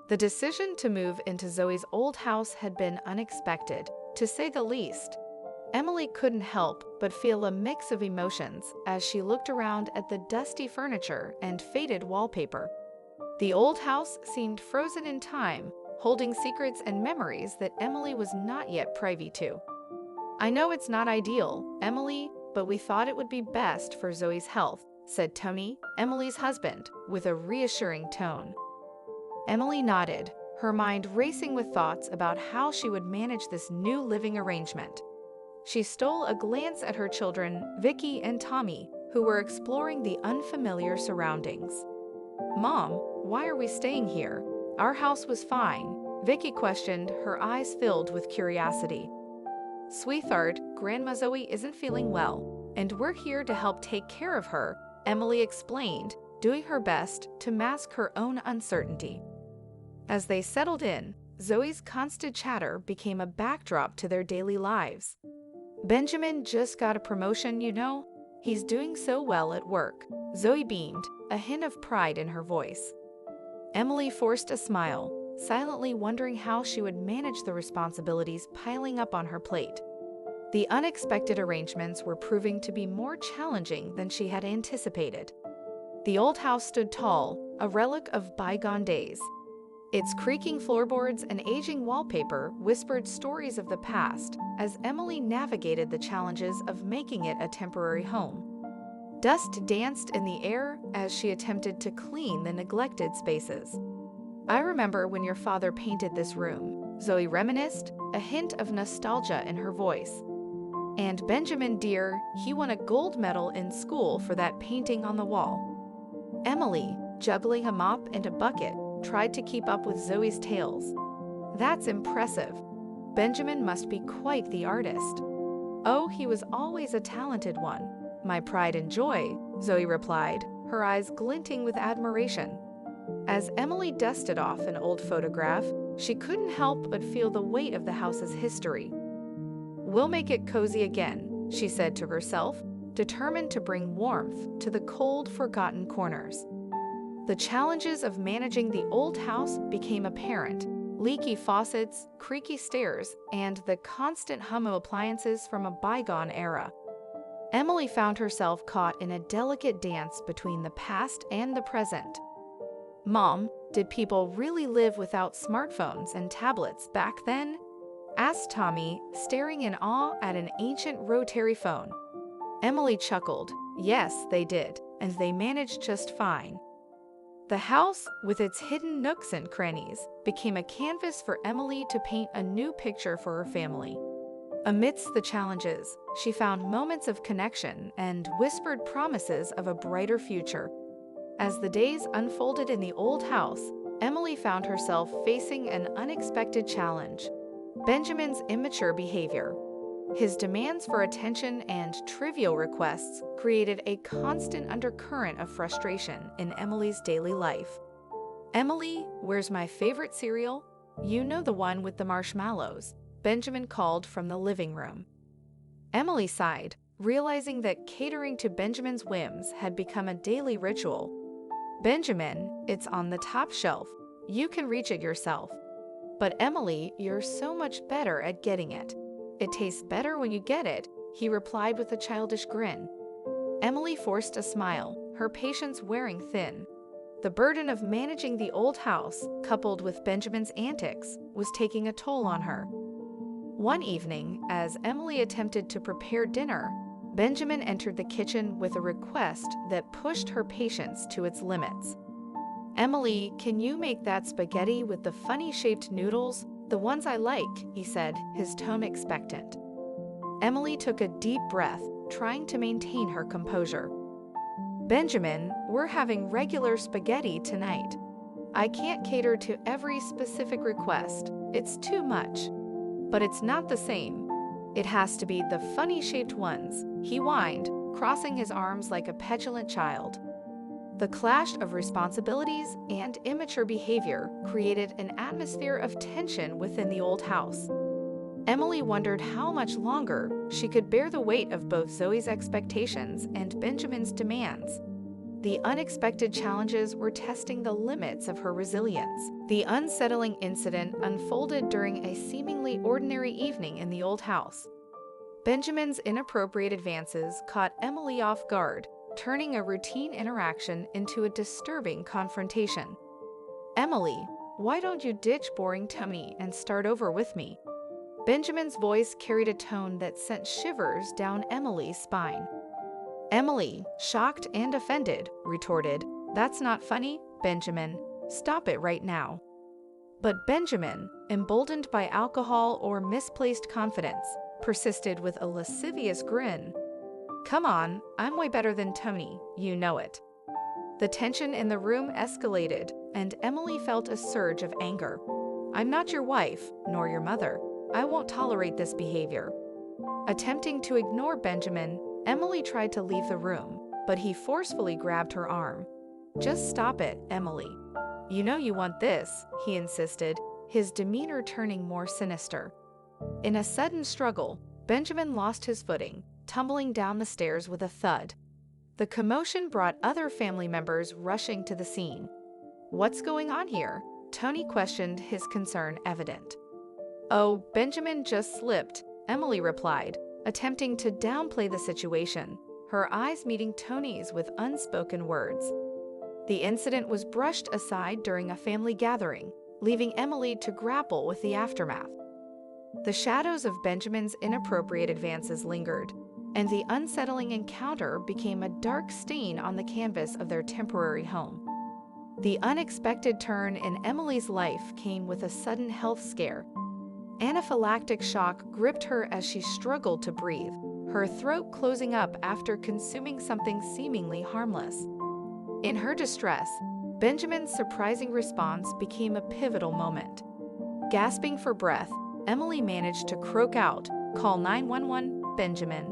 The decision to move into Zoe's old house had been unexpected, to say the least. Emily couldn't help but feel a mix of emotions as she looked around at the dusty furniture and faded wallpaper. The old house seemed frozen in time, holding secrets and memories that Emily was not yet privy to. "I know it's not ideal, Emily, but we thought it would be best for Zoe's health," said Tony, Emily's husband, with a reassuring tone. Emily nodded, her mind racing with thoughts about how she would manage this new living arrangement. She stole a glance at her children, Vicky and Tommy, who were exploring the unfamiliar surroundings. "Mom, why are we staying here? Our house was fine," Vicky questioned, her eyes filled with curiosity. "Sweetheart, Grandma Zoe isn't feeling well, and we're here to help take care of her," Emily explained, doing her best to mask her own uncertainty. As they settled in, Zoe's constant chatter became a backdrop to their daily lives. "Benjamin just got a promotion, you know. He's doing so well at work," Zoe beamed, a hint of pride in her voice. Emily forced a smile, silently wondering how she would manage the responsibilities piling up on her plate. The unexpected arrangements were proving to be more challenging than she had anticipated. The old house stood tall, a relic of bygone days. Its creaking floorboards and aging wallpaper whispered stories of the past as Emily navigated the challenges of making it a temporary home. Dust danced in the air as she attempted to clean the neglected spaces. "I remember when your father painted this room," Zoe reminisced, a hint of nostalgia in her voice. "And Benjamin, dear, he won a gold medal in school for that painting on the wall." Emily, juggling a mop and a bucket, tried to keep up with Zoe's tales. "That's impressive. Benjamin must be quite the artist." "Oh, he was always a talented one. My pride and joy," Zoe replied, her eyes glinting with admiration. As Emily dusted off an old photograph, she couldn't help but feel the weight of the house's history. "We'll make it cozy again," she said to herself, determined to bring warmth to the cold, forgotten corners. The challenges of managing the old house became apparent: leaky faucets, creaky stairs, and the constant hum of appliances from a bygone era. Emily found herself caught in a delicate dance between the past and the present. "Mom, did people really live without smartphones and tablets back then?" asked Tommy, staring in awe at an ancient rotary phone. Emily chuckled. "Yes, they did, and they managed just fine." The house, with its hidden nooks and crannies, became a canvas for Emily to paint a new picture for her family. Amidst the challenges, she found moments of connection and whispered promises of a brighter future. As the days unfolded in the old house, Emily found herself facing an unexpected challenge: Benjamin's immature behavior. His demands for attention and trivial requests created a constant undercurrent of frustration in Emily's daily life. "Emily, where's my favorite cereal?" "You know, the one with the marshmallows," Benjamin called from the living room. Emily sighed, realizing that catering to Benjamin's whims had become a daily ritual. "Benjamin, it's on the top shelf. You can reach it yourself." "But Emily, you're so much better at getting it." "It tastes better when you get it," he replied with a childish grin. Emily forced a smile, her patience wearing thin. The burden of managing the old house, coupled with Benjamin's antics, was taking a toll on her. One evening, as Emily attempted to prepare dinner, Benjamin entered the kitchen with a request that pushed her patience to its limits. "Emily, can you make that spaghetti with the funny-shaped noodles? The ones I like," he said, his tone expectant. Emily took a deep breath, trying to maintain her composure. "Benjamin, we're having regular spaghetti tonight. I can't cater to every specific request. It's too much." "But it's not the same. It has to be the funny-shaped ones," he whined, crossing his arms like a petulant child. The clash of responsibilities and immature behavior created an atmosphere of tension within the old house. Emily wondered how much longer she could bear the weight of both Zoe's expectations and Benjamin's demands. The unexpected challenges were testing the limits of her resilience. The unsettling incident unfolded during a seemingly ordinary evening in the old house. Benjamin's inappropriate advances caught Emily off guard, turning a routine interaction into a disturbing confrontation. "Emily, why don't you ditch boring Tony and start over with me?" Benjamin's voice carried a tone that sent shivers down Emily's spine. Emily, shocked and offended, retorted, "That's not funny, Benjamin. Stop it right now." But Benjamin, emboldened by alcohol or misplaced confidence, persisted with a lascivious grin. "Come on, I'm way better than Tony, you know it." The tension in the room escalated, and Emily felt a surge of anger. "I'm not your wife, nor your mother. I won't tolerate this behavior." Attempting to ignore Benjamin, Emily tried to leave the room, but he forcefully grabbed her arm. "Just stop it, Emily. You know you want this," he insisted, his demeanor turning more sinister. In a sudden struggle, Benjamin lost his footing, tumbling down the stairs with a thud. The commotion brought other family members rushing to the scene. "What's going on here?" Tony questioned, his concern evident. "Oh, Benjamin just slipped," Emily replied, attempting to downplay the situation, her eyes meeting Tony's with unspoken words. The incident was brushed aside during a family gathering, leaving Emily to grapple with the aftermath. The shadows of Benjamin's inappropriate advances lingered, and the unsettling encounter became a dark stain on the canvas of their temporary home. The unexpected turn in Emily's life came with a sudden health scare. Anaphylactic shock gripped her as she struggled to breathe, her throat closing up after consuming something seemingly harmless. In her distress, Benjamin's surprising response became a pivotal moment. Gasping for breath, Emily managed to croak out, "Call 911, Benjamin."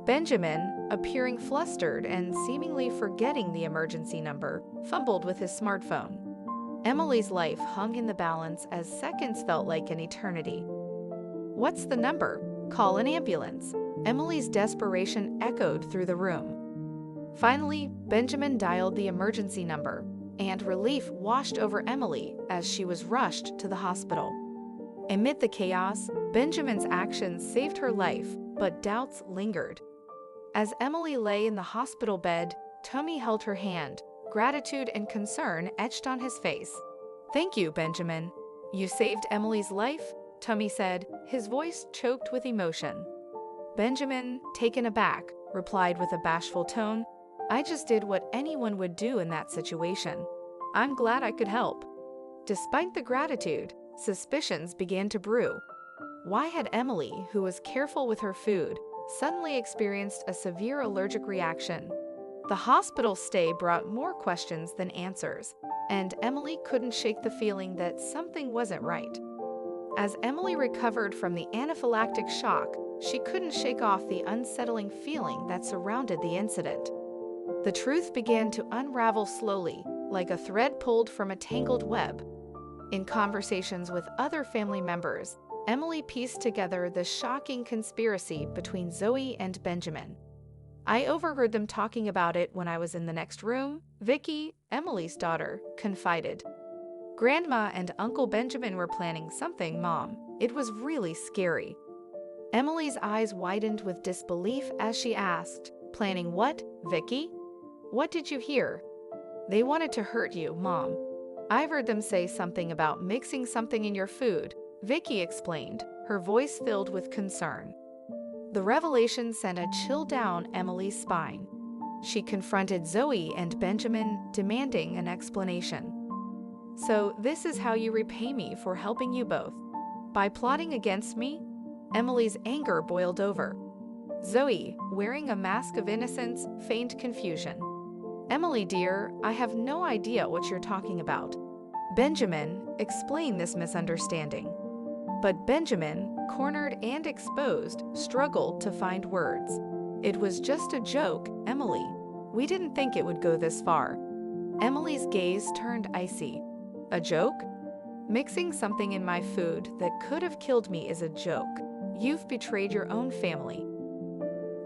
Benjamin, appearing flustered and seemingly forgetting the emergency number, fumbled with his smartphone. Emily's life hung in the balance as seconds felt like an eternity. "What's the number? Call an ambulance." Emily's desperation echoed through the room. Finally, Benjamin dialed the emergency number, and relief washed over Emily as she was rushed to the hospital. Amid the chaos, Benjamin's actions saved her life, but doubts lingered. As Emily lay in the hospital bed, Tony held her hand, gratitude and concern etched on his face. "Thank you, Benjamin. You saved Emily's life," Tony said, his voice choked with emotion. Benjamin, taken aback, replied with a bashful tone, "I just did what anyone would do in that situation. I'm glad I could help." Despite the gratitude, suspicions began to brew. Why had Emily, who was careful with her food, suddenly experienced a severe allergic reaction? The hospital stay brought more questions than answers, and Emily couldn't shake the feeling that something wasn't right. As Emily recovered from the anaphylactic shock, she couldn't shake off the unsettling feeling that surrounded the incident. The truth began to unravel slowly, like a thread pulled from a tangled web. In conversations with other family members, Emily pieced together the shocking conspiracy between Zoe and Benjamin. "I overheard them talking about it when I was in the next room," Vicky, Emily's daughter, confided. "Grandma and Uncle Benjamin were planning something, Mom. It was really scary." Emily's eyes widened with disbelief as she asked, "Planning what, Vicky? What did you hear?" "They wanted to hurt you, Mom. I heard them say something about mixing something in your food," Vicky explained, her voice filled with concern. The revelation sent a chill down Emily's spine. She confronted Zoe and Benjamin, demanding an explanation. "So this is how you repay me for helping you both? By plotting against me?" Emily's anger boiled over. Zoe, wearing a mask of innocence, feigned confusion. "Emily, dear, I have no idea what you're talking about." Benjamin, explain this misunderstanding. But Benjamin, cornered and exposed, struggled to find words. "It was just a joke, Emily. We didn't think it would go this far." Emily's gaze turned icy. "A joke? Mixing something in my food that could have killed me is a joke. You've betrayed your own family."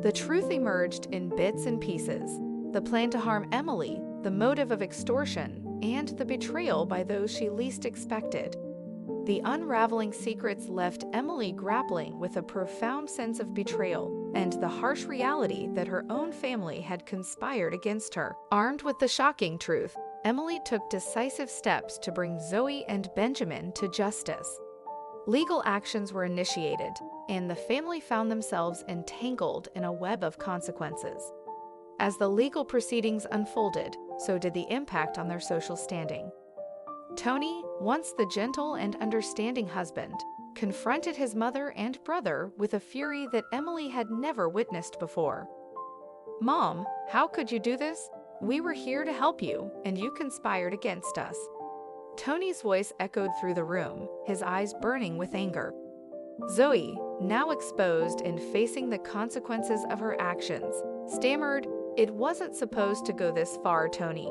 The truth emerged in bits and pieces. the plan to harm Emily, the motive of extortion, and the betrayal by those she least expected. The unraveling secrets left Emily grappling with a profound sense of betrayal and the harsh reality that her own family had conspired against her. Armed with the shocking truth, Emily took decisive steps to bring Zoe and Benjamin to justice. Legal actions were initiated, and the family found themselves entangled in a web of consequences. As the legal proceedings unfolded, so did the impact on their social standing. Tony, once the gentle and understanding husband, confronted his mother and brother with a fury that Emily had never witnessed before. "Mom, how could you do this? We were here to help you, and you conspired against us." Tony's voice echoed through the room, his eyes burning with anger. Zoe, now exposed and facing the consequences of her actions, stammered, "It wasn't supposed to go this far, Tony.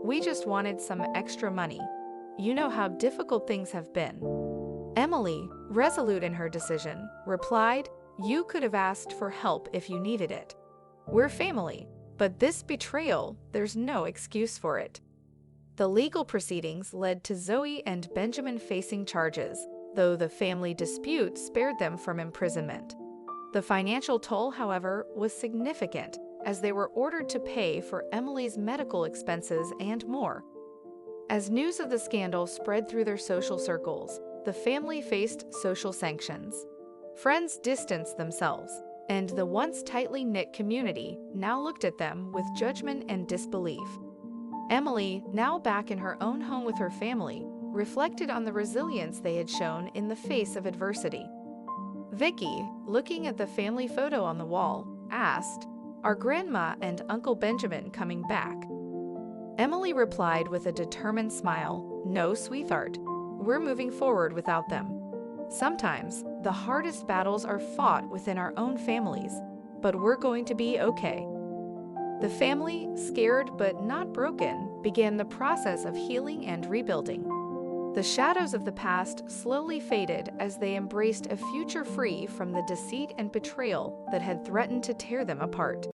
We just wanted some extra money. You know how difficult things have been." Emily, resolute in her decision, replied, "You could have asked for help if you needed it. We're family, but this betrayal, there's no excuse for it." The legal proceedings led to Zoe and Benjamin facing charges, though the family dispute spared them from imprisonment. The financial toll, however, was significant, as they were ordered to pay for Emily's medical expenses and more. As news of the scandal spread through their social circles, the family faced social sanctions. Friends distanced themselves, and the once tightly knit community now looked at them with judgment and disbelief. Emily, now back in her own home with her family, reflected on the resilience they had shown in the face of adversity. Vicky, looking at the family photo on the wall, asked, "Are Grandma and Uncle Benjamin coming back?" Emily replied with a determined smile, "No, sweetheart. We're moving forward without them." Sometimes, the hardest battles are fought within our own families, but we're going to be okay. The family, scared but not broken, began the process of healing and rebuilding. The shadows of the past slowly faded as they embraced a future free from the deceit and betrayal that had threatened to tear them apart.